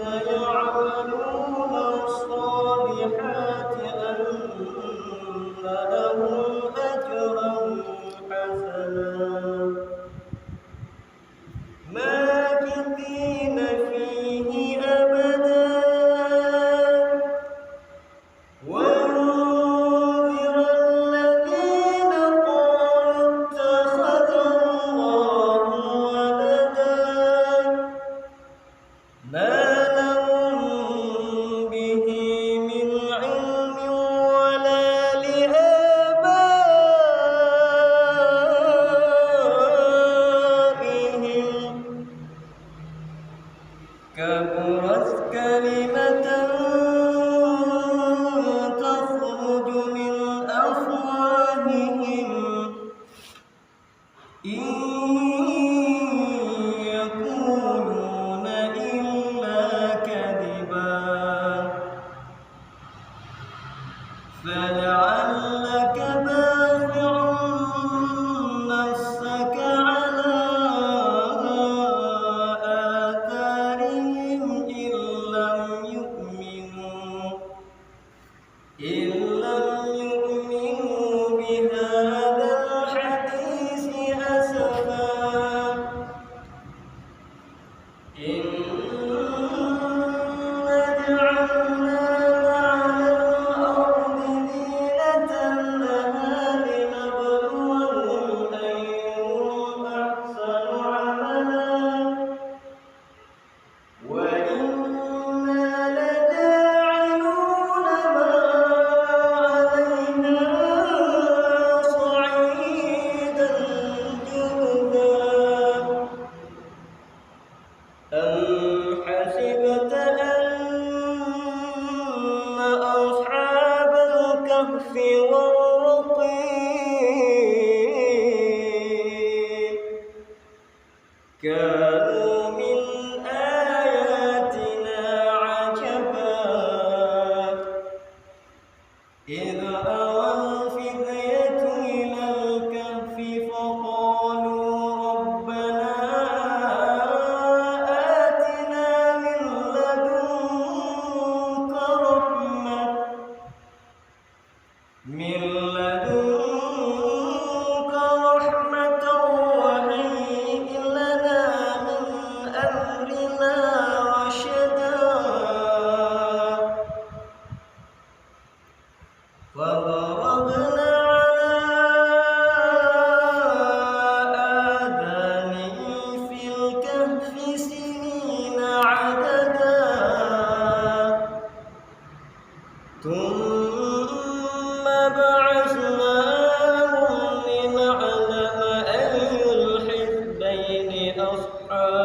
يعملون الصالحات أن لهم أجرا حسنا ماكثين فيه أبدا وينذر الذين قالوا اتخذ الله ولدا ما لهم به من علم ولا لآبائهم كبرت كلمة تخرج من أفواههم إن يقولون إلا كذبا فلعلك باخع نفسك على آثارهم إن لم يؤمنوا بهذا الحديث أسفا إنا جعلنا على الأرض زينة لها لنبلوهم أيهم أحسن عملا وإنا لجاعلون ما عليها صعيدا جرذا أم حسبت أن أصحاب الكهف والرقيم كانوا من آياتنا عجبا إذ أوى الفتية إلى الكهف فقالوا ربنا آتنا من لدنك رحمة وهيئ لنا من أمرنا رشدا فضربنا على آذانهم في الكهف سنين عددا ثم بعثناهم لنعلم أي الحزبين أصحى